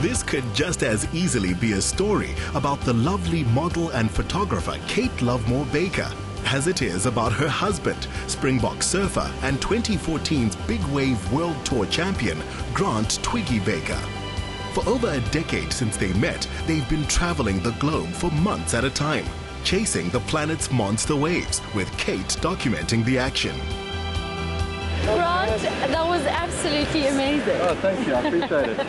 This could just as easily be a story about the lovely model and photographer Kate Lovemore Baker as it is about her husband, Springbok surfer and 2014's Big Wave World Tour champion, Grant Twiggy Baker. For over a decade since they met, they've been traveling the globe for months at a time, chasing the planet's monster waves, with Kate documenting the action. Grant, that was absolutely amazing. Oh, thank you. I appreciate it.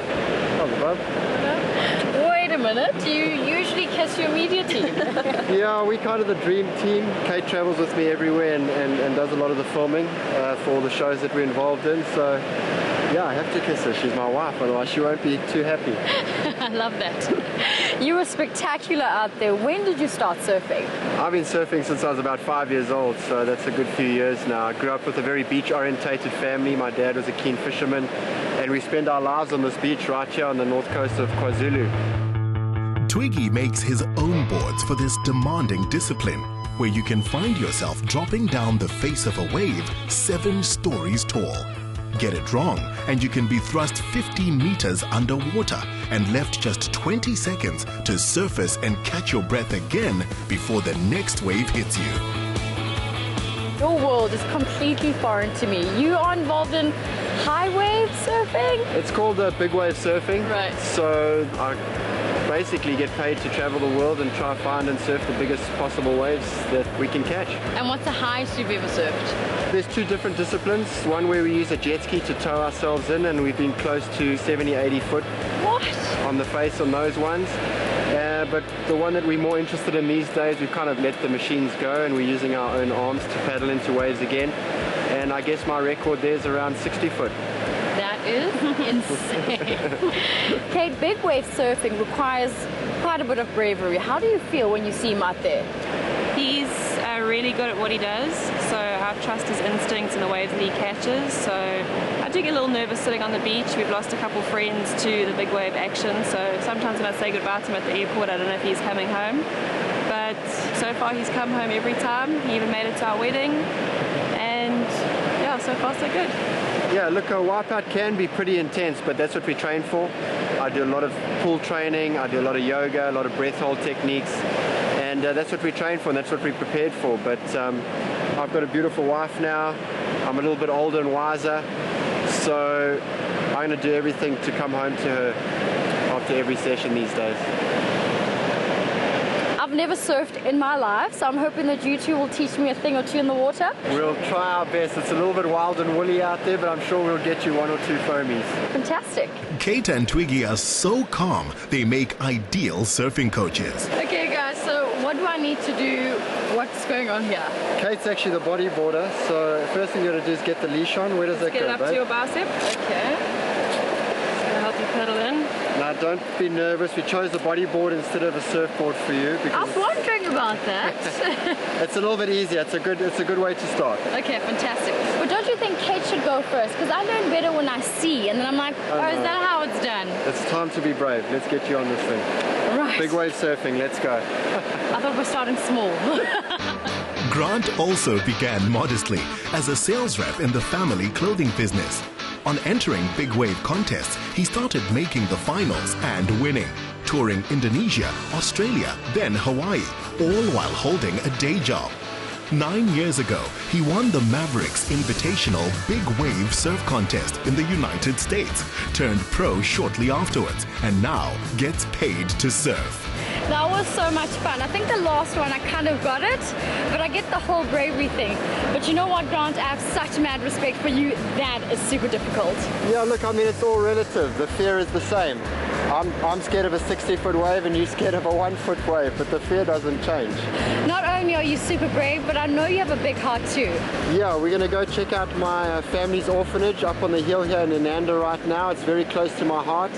Wait a minute. You usually kiss your media team. Yeah, we kind of the dream team. Kate travels with me everywhere and does a lot of the filming for all the shows that we're involved in. So, yeah, I have to kiss her. She's my wife, otherwise she won't be too happy. I love that. You were spectacular out there. When did you start surfing? I've been surfing since I was about 5 years old, so that's a good few years now. I grew up with a very beach-orientated family. My dad was a keen fisherman, and we spend our lives on this beach right here on the north coast of KwaZulu. Twiggy makes his own boards for this demanding discipline, where you can find yourself dropping down the face of a wave 7 stories tall. Get it wrong, and you can be thrust 15 meters underwater and left just 20 seconds to surface and catch your breath again before the next wave hits you. Your world is completely foreign to me. You are involved in high wave surfing? It's called big wave surfing. Right. So I basically get paid to travel the world and try find and surf the biggest possible waves that we can catch. And what's the highest you've ever surfed? There's 2 different disciplines. One where we use a jet ski to tow ourselves in, and we've been close to 70, 80 foot What? on the face on those ones. But the one that we're more interested in these days, we've kind of let the machines go and we're using our own arms to paddle into waves again. And I guess my record there is around 60 foot. That is insane. Kate, big wave surfing requires quite a bit of bravery. How do you feel when you see him out there? He's really good at what he does, so I trust his instincts and the waves that he catches. So I do get a little nervous sitting on the beach. We've lost a couple friends to the big wave action, so sometimes when I say goodbye to him at the airport, I don't know if he's coming home. But so far he's come home every time. He even made it to our wedding, and yeah, so far so good. Yeah, look, a wipeout can be pretty intense, but that's what we train for. I do a lot of pool training, I do a lot of yoga, a lot of breath hold techniques, and that's what we train for and that's what we're prepared for. But I've got a beautiful wife now, I'm a little bit older and wiser, so I'm going to do everything to come home to her after every session these days. I've never surfed in my life, so I'm hoping that you two will teach me a thing or two in the water. We'll try our best. It's a little bit wild and woolly out there, but I'm sure we'll get you 1 or 2 foamies. Fantastic. Kate and Twiggy are so calm, they make ideal surfing coaches. Okay guys, so what do I need to do? What's going on here? Kate's actually the bodyboarder, so first thing you got to do is get the leash on. Where does that go, Get it up babe? to your bicep. Okay. Just gonna help you pedal in. Now don't be nervous, we chose the bodyboard instead of a surfboard for you I because was wondering about that. it's a little bit easier. It's a good way to start. Okay, fantastic. But don't you think Kate should go first? Because I learn better when I see, and then I'm like, oh, is that how it's done? It's time to be brave. Let's get you on this thing. Right. Big wave surfing, let's go. I thought we're starting small. Grant also began modestly as a sales rep in the family clothing business. On entering big wave contests, he started making the finals and winning, touring Indonesia, Australia, then Hawaii, all while holding a day job. 9 years ago, he won the Mavericks Invitational Big Wave Surf Contest in the United States, turned pro shortly afterwards, and now gets paid to surf. That was so much fun. I think the last one I kind of got it, but I get the whole bravery thing. But you know what, Grant? I have such mad respect for you. That is super difficult. Yeah, look, I mean, it's all relative. The fear is the same. I'm scared of a 60-foot wave and you're scared of a 1-foot wave, but the fear doesn't change. Not only are you super brave, but I know you have a big heart too. Yeah, we're going to go check out my family's orphanage up on the hill here in Ananda right now. It's very close to my heart.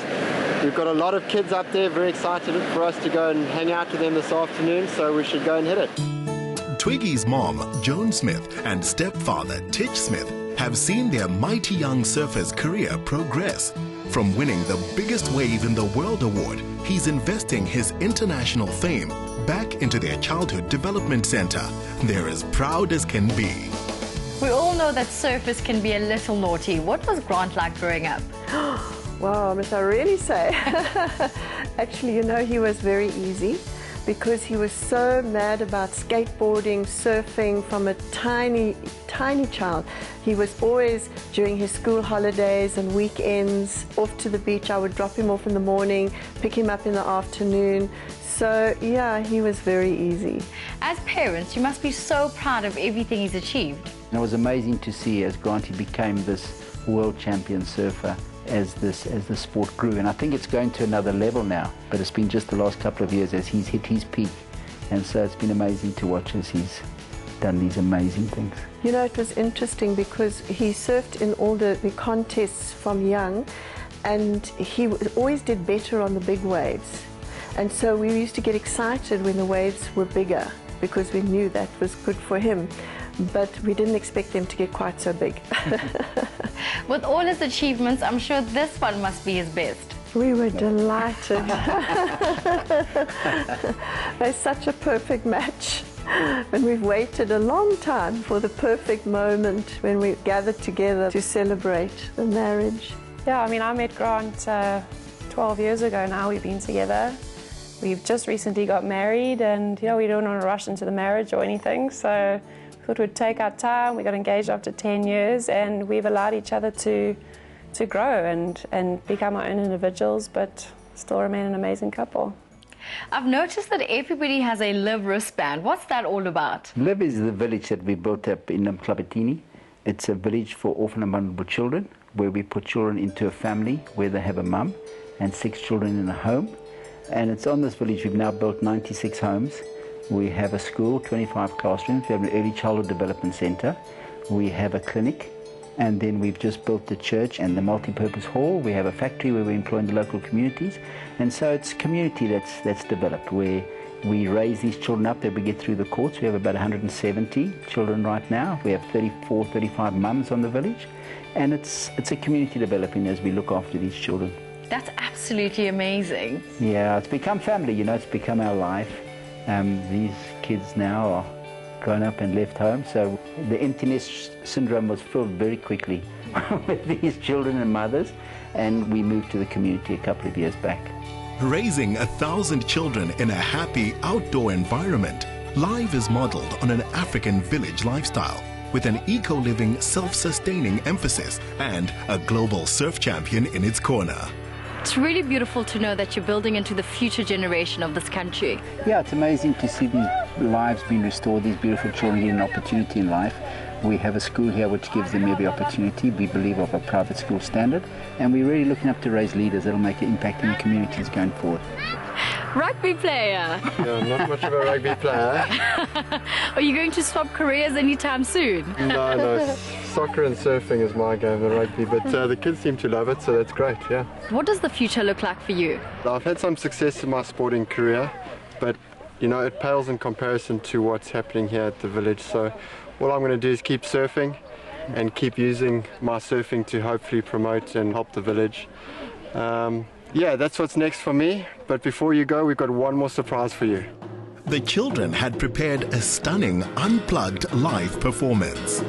We've got a lot of kids up there, very excited for us to go and hang out with them this afternoon, so we should go and hit it. Twiggy's mom, Joan Smith, and stepfather, Titch Smith, have seen their mighty young surfer's career progress. From winning the biggest wave in the world award, he's investing his international fame back into their childhood development center. They're as proud as can be. We all know that surfers can be a little naughty. What was Grant like growing up? Wow, must I really say? Actually, you know, he was very easy because he was so mad about skateboarding, surfing from a tiny child. He was always, during his school holidays and weekends, off to the beach. I would drop him off in the morning, pick him up in the afternoon. So, yeah, he was very easy. As parents, you must be so proud of everything he's achieved. And it was amazing to see as Granty became this world champion surfer as the sport grew. And I think it's going to another level now, but it's been just the last couple of years as he's hit his peak. And so it's been amazing to watch as he's done these amazing things. You know, it was interesting because he surfed in all the contests from young, and he always did better on the big waves. And so we used to get excited when the waves were bigger because we knew that was good for him. But we didn't expect them to get quite so big. With all his achievements, I'm sure this one must be his best. We were delighted. They're such a perfect match. And we've waited a long time for the perfect moment when we gathered together to celebrate the marriage. Yeah, I mean, I met Grant 12 years ago now. We've been together. We've just recently got married, and you know, we don't want to rush into the marriage or anything, so we thought we'd take our time. We got engaged after 10 years, and we've allowed each other to grow and become our own individuals, but still remain an amazing couple. I've noticed that everybody has a LIV wristband. What's that all about? LIV is the village that we built up in Mklabatini. It's a village for orphan and vulnerable children, where we put children into a family where they have a mum and 6 children in a home. And it's on this village we've now built 96 homes. We have a school, 25 classrooms. We have an early childhood development centre. We have a clinic. And then we've just built the church and the multi-purpose hall. We have a factory where we're employing the local communities. And so it's community that's developed, where we raise these children up that we get through the courts. We have about 170 children right now. We have 34, 35 mums on the village. And it's a community developing as we look after these children. That's absolutely amazing. Yeah, it's become family, you know, it's become our life. These kids now are grown up and left home, so the emptiness syndrome was filled very quickly with these children and mothers, and we moved to the community a couple of years back. Raising 1,000 children in a happy outdoor environment, LIV is modeled on an African village lifestyle with an eco-living, self-sustaining emphasis and a global surf champion in its corner. It's really beautiful to know that you're building into the future generation of this country. Yeah, it's amazing to see these lives being restored, these beautiful children getting an opportunity in life. We have a school here which gives them every opportunity, we believe, of a private school standard, and we're really looking up to raise leaders that will make an impact in the communities going forward. Rugby player. Yeah, not much of a rugby player. Are you going to swap careers anytime soon? No, soccer and surfing is my game, the rugby, but the kids seem to love it, so that's great, yeah. What does the future look like for you? I've had some success in my sporting career, but you know, it pales in comparison to what's happening here at the village, so all I'm going to do is keep surfing and keep using my surfing to hopefully promote and help the village. Yeah, that's what's next for me, but before you go, we've got one more surprise for you. The children had prepared a stunning, unplugged live performance.